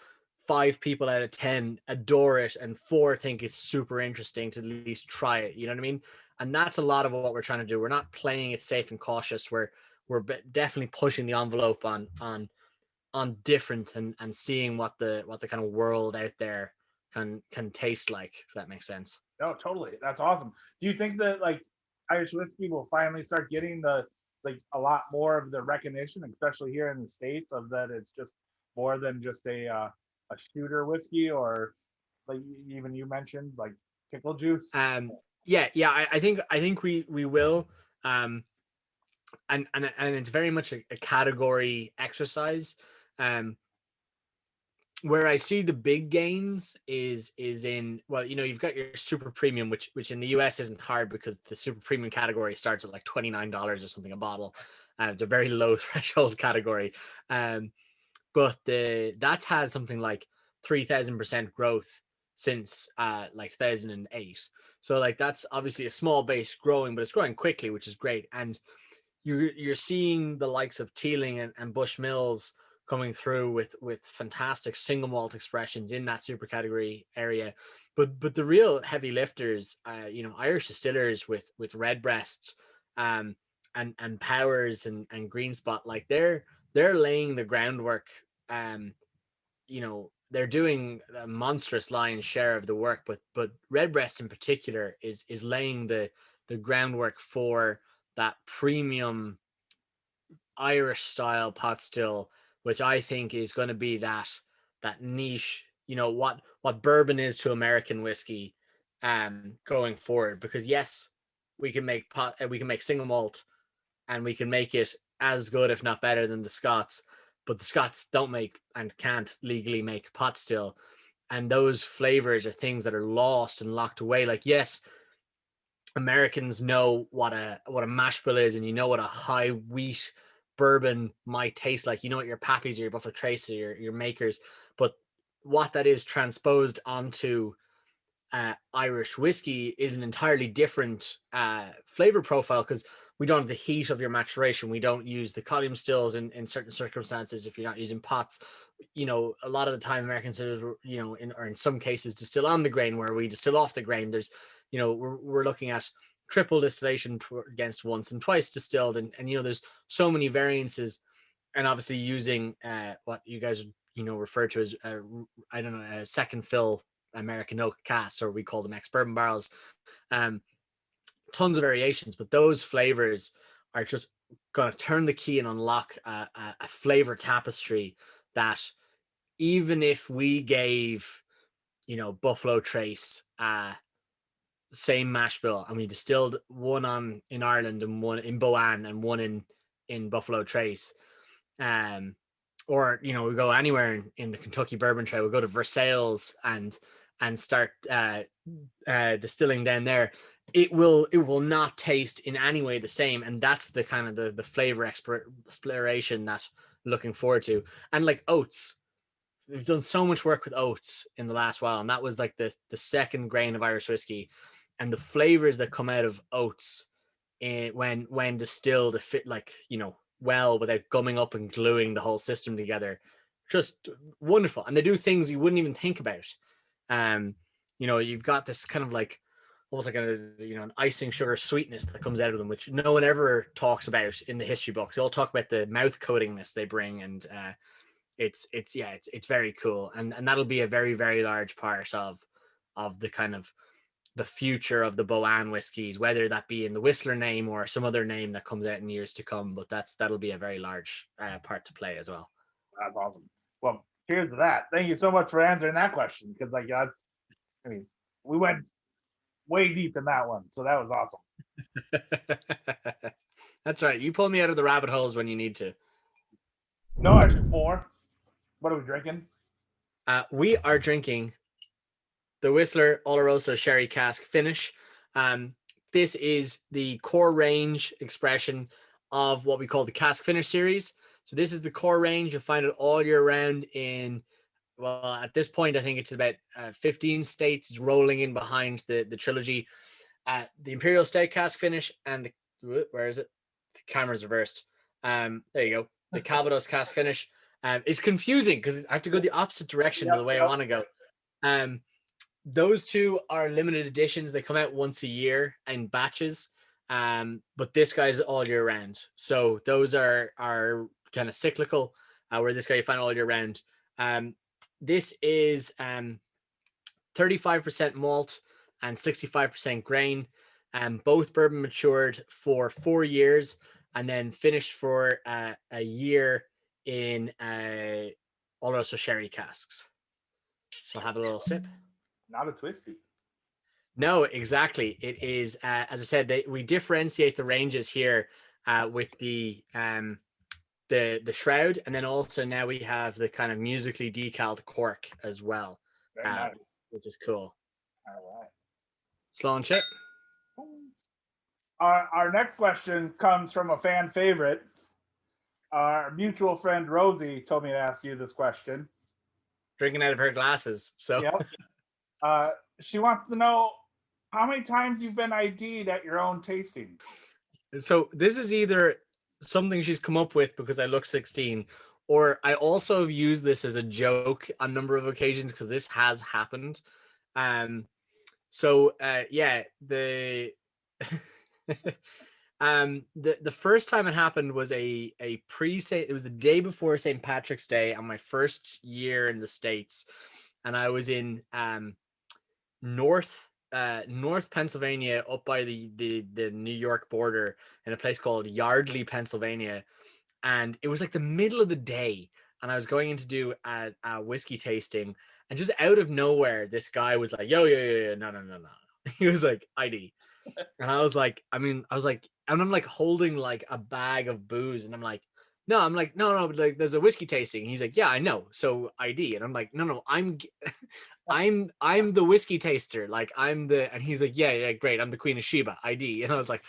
5 people out of 10 adore it and 4 think it's super interesting to at least try it, you know what I mean? And that's a lot of what we're trying to do. We're not playing it safe and cautious. We're definitely pushing the envelope on different, and seeing what the kind of world out there can taste like, if that makes sense.
No, totally. That's awesome. Do you think that like Irish whiskey will finally start getting the like a lot more of the recognition, especially here in the States, of that it's just more than just a shooter whiskey, or like even you mentioned like pickle juice?
I think we will. And it's very much a category exercise. um where I see the big gains is in, well, you've got your super premium, which in the US isn't hard, because the super premium category starts at like $29 or something a bottle. It's a very low threshold category. But that's had something like 3,000% growth since like 2008. So like that's obviously a small base growing, but it's growing quickly, which is great. And you're seeing the likes of Teeling and Bushmills coming through with fantastic single malt expressions in that super category area. But the real heavy lifters, Irish distillers with Redbreasts, and Powers and Green Spot, like they're laying the groundwork. They're doing a monstrous lion's share of the work, but Redbreast in particular is laying the groundwork for that premium Irish style pot still, which I think is going to be that niche, what bourbon is to American whiskey, going forward. Because yes, we can make single malt, and we can make it as good, if not better, than the Scots. But the Scots don't make and can't legally make pot still. And those flavors are things that are lost and locked away. Like, yes, Americans know what a mash bill is, and what a high wheat bourbon might taste like. You know what your Pappies or your Buffalo Trace or your Makers, but what that is transposed onto Irish whiskey is an entirely different flavor profile, because we don't have the heat of your maturation. We don't use the column stills in certain circumstances if you're not using pots. A lot of the time American distillers, in some cases, distill on the grain, where we distill off the grain. There's, we're looking at triple distillation against once and twice distilled, and there's so many variances. And obviously using what you guys refer to as I don't know, a second fill American oak casks, or we call them ex-bourbon barrels. Tons of variations, but those flavors are just going to turn the key and unlock a flavor tapestry that, even if we gave Buffalo Trace same mash bill, and we distilled one in Ireland and one in Boann and one in Buffalo Trace, or we go anywhere in the Kentucky bourbon trade, we'll go to Versailles and start distilling down there, it will not taste in any way the same. And that's the kind of the flavor exploration that I'm looking forward to. And like oats, we've done so much work with oats in the last while, and that was like the second grain of Irish whiskey, and the flavors that come out of oats when distilled, fit well, without gumming up and gluing the whole system together, just wonderful. And they do things you wouldn't even think about. You've got this kind of like almost like an icing sugar sweetness that comes out of them, which no one ever talks about in the history books. They all talk about the mouth coatingness they bring, and it's very cool. And that'll be a very, very large part of the kind of the future of the Boann whiskies, whether that be in the Whistler name or some other name that comes out in years to come. But that'll be a very large part to play as well.
That's awesome. Well, cheers to that. Thank you so much for answering that question, because we went way deep in that one, so that was
awesome. That's right. You pull me out of the rabbit holes when you need to.
No extra four. What are we drinking?
We are drinking the Whistler Oloroso Sherry Cask Finish. This is the core range expression of what we call the Cask Finish series. So this is the core range. You'll find it all year round in, well, at this point, I think it's about 15 states. It's rolling in behind the trilogy. The Imperial State cask finish and where is it? The camera's reversed. There you go. The Calvados cask finish. It's confusing because I have to go the opposite direction to the way I want to go. Those two are limited editions. They come out once a year in batches. But this guy's all year round. So those are kind of cyclical, where this guy you find all year round. This is 35% malt and 65% grain. Both bourbon matured for 4 years and then finished for a year in Oloroso sherry casks. So I'll have a little sip.
Not a twisty.
No, exactly. It is, as I said, we differentiate the ranges here with the shroud, and then also now we have the kind of musically decaled cork as well,
Nice.
which is cool.
All right.
Slow and chip.
Our next question comes from a fan favorite. Our mutual friend Rosie told me to ask you this question.
Drinking out of her glasses. So
yep. She wants to know how many times you've been ID'd at your own tasting.
So this is either something she's come up with because I look 16, or I also have used this as a joke on a number of occasions because this has happened. Yeah, the the first time it happened was a it was the day before St. Patrick's Day on my first year in the States, and I was in North Pennsylvania, up by the New York border, in a place called Yardley, Pennsylvania, and it was like the middle of the day, and I was going in to do a whiskey tasting, and just out of nowhere, this guy was like, yo, no. He was like, ID. And I was like, and I'm like holding like a bag of booze, and I'm like, no, but like there's a whiskey tasting. And he's like, yeah, I know. So ID. And I'm like, no, I'm the whiskey taster. Like and he's like, yeah, great. I'm the Queen of Sheba, ID. And I was like,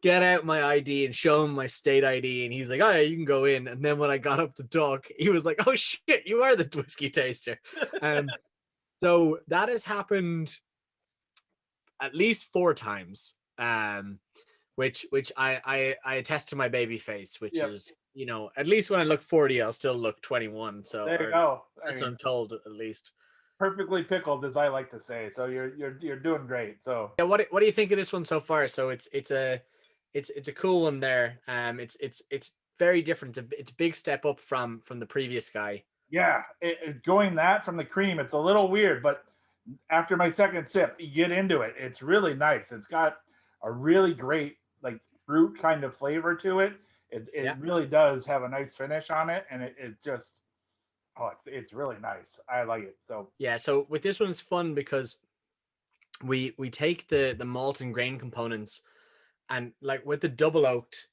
get out my ID and show him my state ID. And he's like, oh yeah, you can go in. And then when I got up to talk, he was like, oh shit, you are the whiskey taster. So that has happened at least 4 times, which I attest to my baby face, which is, at least when I look 40, I'll still look 21. So
there you go.
That's what I'm told, at least.
Perfectly pickled, as I like to say. So you're doing great. So
yeah, what do you think of this one so far? So it's a cool one there. It's very different. It's a big step up from the previous guy.
Yeah, going that from the cream, it's a little weird, but after my second sip, you get into it. It's really nice. It's got a really great like fruit kind of flavor to it. It really does have a nice finish on it, and it just it's really nice. I like it. So
yeah, so with this one it's fun because we take the malt and grain components, and like with the double oaked,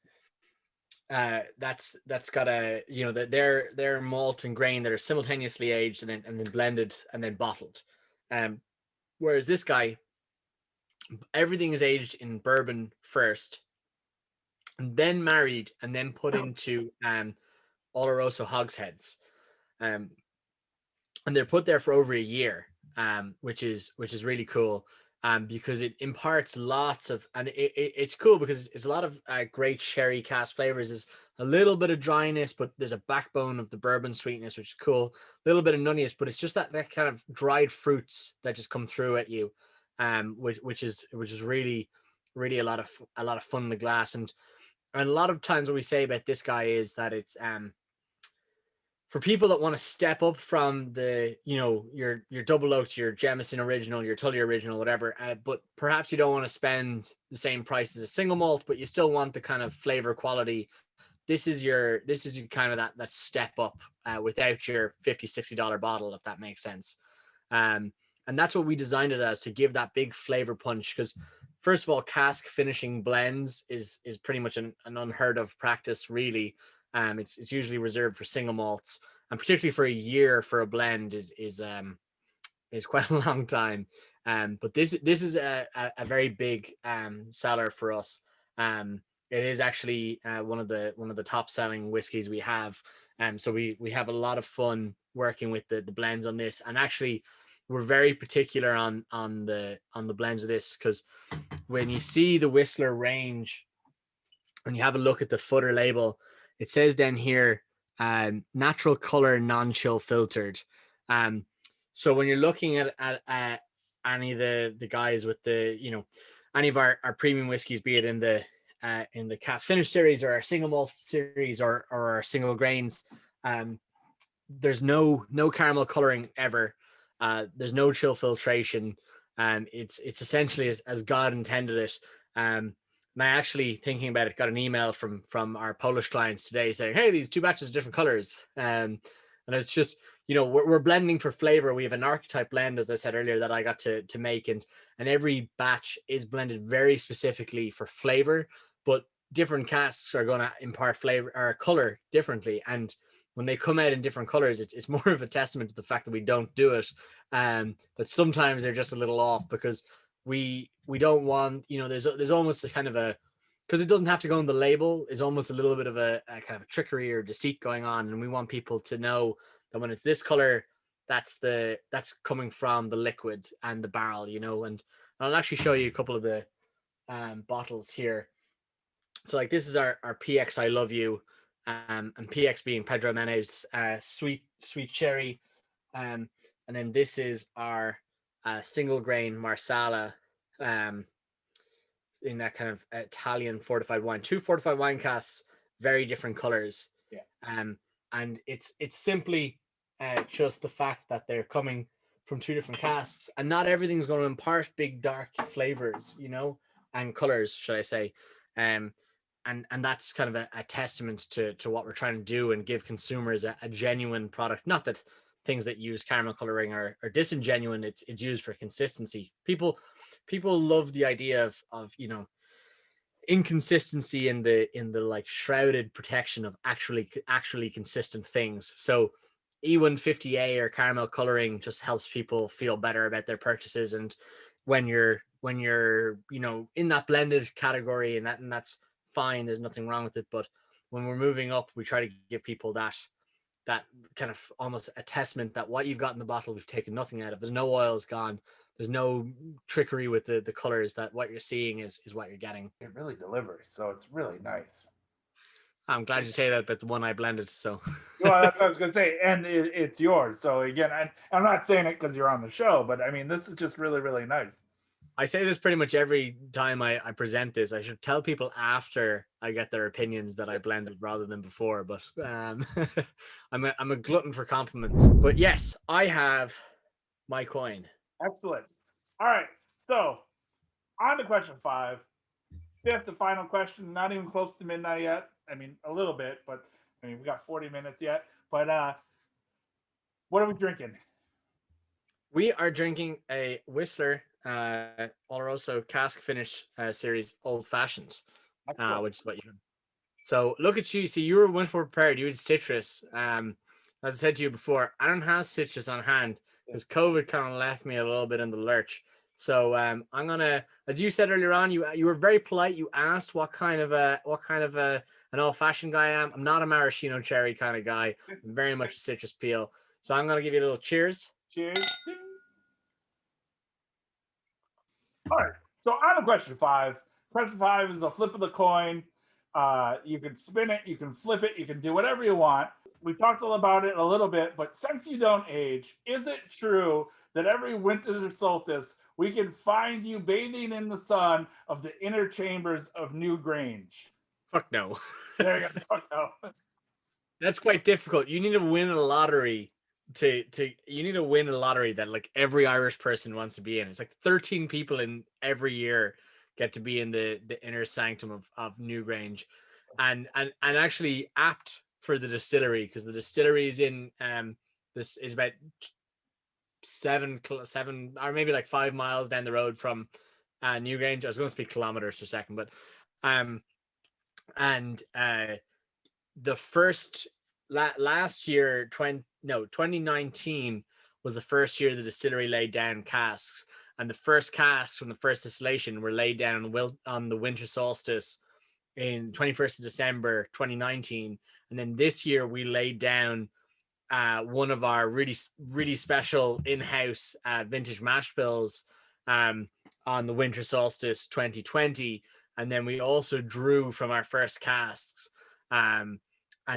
that's got a their malt and grain that are simultaneously aged and then blended and then bottled. Whereas this guy, everything is aged in bourbon first, and then married, and then put into Oloroso hogsheads, and they're put there for over a year, which is really cool, because it imparts lots of, and it's cool because it's a lot of great sherry cask flavors. There's a little bit of dryness, but there's a backbone of the bourbon sweetness, which is cool. A little bit of nuttiness, but it's just that kind of dried fruits that just come through at you, which is really a lot of fun in the glass. And a lot of times what we say about this guy is that it's for people that want to step up from the, your double oak to your Jameson original, your Tully original, whatever, but perhaps you don't want to spend the same price as a single malt, but you still want the kind of flavor quality. This is your kind of that step up, without your $50-$60 bottle, if that makes sense. And that's what we designed it as, to give that big flavor punch. Because first of all, cask finishing blends is pretty much an unheard of practice, really. It's usually reserved for single malts, and particularly for a year for a blend is quite a long time. But this is a very big seller for us. It is actually one of the top selling whiskeys we have. So we have a lot of fun working with the blends on this, and actually we're very particular on the blends of this, because when you see the Whistler range and you have a look at the footer label, it says down here, natural color, non-chill filtered. So when you're looking at any of the guys with any of our premium whiskeys, be it in the cask finish series or our single malt series or our single grains, there's no caramel coloring ever. There's no chill filtration. It's essentially as God intended it. And I actually, thinking about it, got an email from our Polish clients today saying, "Hey, these 2 batches of different colors." And it's just, we're blending for flavor. We have an archetype blend, as I said earlier, that I got to make, and every batch is blended very specifically for flavor, but different casks are going to impart flavor or color differently. And when they come out in different colors, it's more of a testament to the fact that we don't do it. But sometimes they're just a little off, because we don't want, there's almost a kind of a, because it doesn't have to go on the label, is almost a little bit of a kind of a trickery or deceit going on. And we want people to know that when it's this color, that's coming from the liquid and the barrel, and I'll actually show you a couple of the bottles here. So like, this is our PX I Love You, and PX being Pedro Ximénez sweet cherry, and then this is our single grain Marsala, in that kind of Italian fortified wine. 2 fortified wine casks, very different colors.
Yeah.
And it's simply just the fact that they're coming from 2 different casks, and not everything's going to impart big dark flavors, and colors, should I say. And that's kind of a testament to what we're trying to do, and give consumers a genuine product. Not that things that use caramel coloring are disingenuine. It's used for consistency. People love the idea of inconsistency in the like shrouded protection of actually consistent things. So E150A or caramel coloring just helps people feel better about their purchases. And when you're in that blended category, and that's fine, there's nothing wrong with it. But when we're moving up, we try to give people that kind of almost a testament that what you've got in the bottle, we've taken nothing out of. There's no oils gone. There's no trickery with the colors. That what you're seeing is what you're getting.
It really delivers, so it's really nice.
I'm glad you say that, but the one I blended, so.
Well, that's what I was going to say, and it's yours. So again, I'm not saying it because you're on the show, but I mean, this is just really, really nice.
I say this pretty much every time I present this. I should tell people after I get their opinions that I blended rather than before, but I'm a glutton for compliments. But yes, I have my coin.
Excellent. All right, so on to question 5. 5th and final question, not even close to midnight yet. I mean, a little bit, but I mean, we got 40 minutes yet. But what are we drinking?
We are drinking a Whistler Oloroso cask finish series old fashioned, which is what you. So look at you. See, you were much more prepared. You had citrus. As I said to you before, I don't have citrus on hand because COVID kind of left me a little bit in the lurch. So I'm gonna, as you said earlier on, you were very polite. You asked what kind of an old fashioned guy I am. I'm not a maraschino cherry kind of guy. I'm very much a citrus peel. So I'm gonna give you a little cheers.
Cheers. All right. So on to question 5. Question 5 is a flip of the coin. You can spin it, you can flip it, you can do whatever you want. We talked about it a little bit, but since you don't age, is it true that every winter solstice we can find you bathing in the sun of the inner chambers of New Grange?
Fuck no.
There you go. Fuck no.
That's quite difficult. You need to win a lottery you need to win a lottery that like every Irish person wants to be in. It's like 13 people in every year get to be in the inner sanctum of New Grange, and actually apt for the distillery, because the distillery is in this is about 7 or maybe like 5 miles down the road from New Grange. I was going to speak kilometers for a second, but the first last year 2019 was the first year the distillery laid down casks, and the first casks from the first distillation were laid down on the winter solstice in 21st of December 2019, and then this year we laid down one of our really special in-house vintage mash bills on the winter solstice 2020, and then we also drew from our first casks, and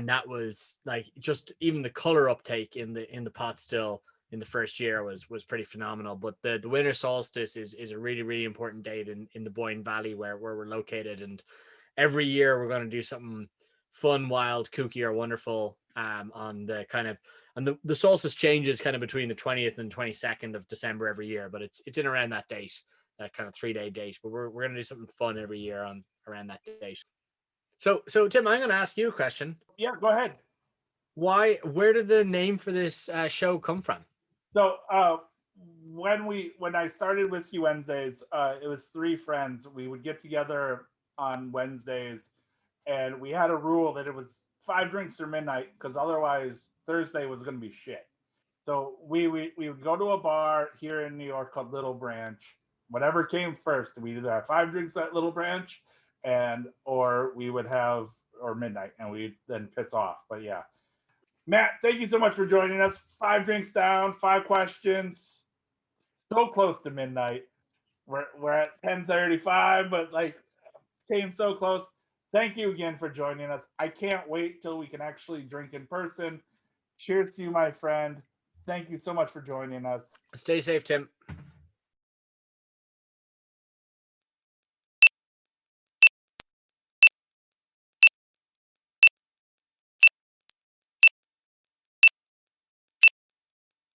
that was like just even the color uptake in the pot still in the first year was pretty phenomenal. But the winter solstice is a really important date in the Boyne Valley where we're located, and every year we're going to do something fun, wild, kooky, or wonderful on the kind of, and the solstice changes kind of between the 20th and 22nd of December every year, but it's in around that date, that kind of 3-day date. But we're going to do something fun every year on around that date. So Tim, I'm going to ask you a question.
Yeah, go ahead.
Where did the name for this show come from?
So when I started Whiskey Wednesdays, it was 3 friends. We would get together on Wednesdays, and we had a rule that it was 5 drinks or midnight, because otherwise Thursday was going to be shit. So we would go to a bar here in New York called Little Branch. Whatever came first, we'd either have 5 drinks at Little Branch, or we would have or midnight, and we'd then piss off. But yeah, Matt, thank you so much for joining us. 5 drinks down, 5 questions, so close to midnight. We're at 10:35, but like came so close. Thank you again for joining us. I can't wait till we can actually drink in person. Cheers to you, my friend. Thank you so much for joining us.
Stay safe, Tim.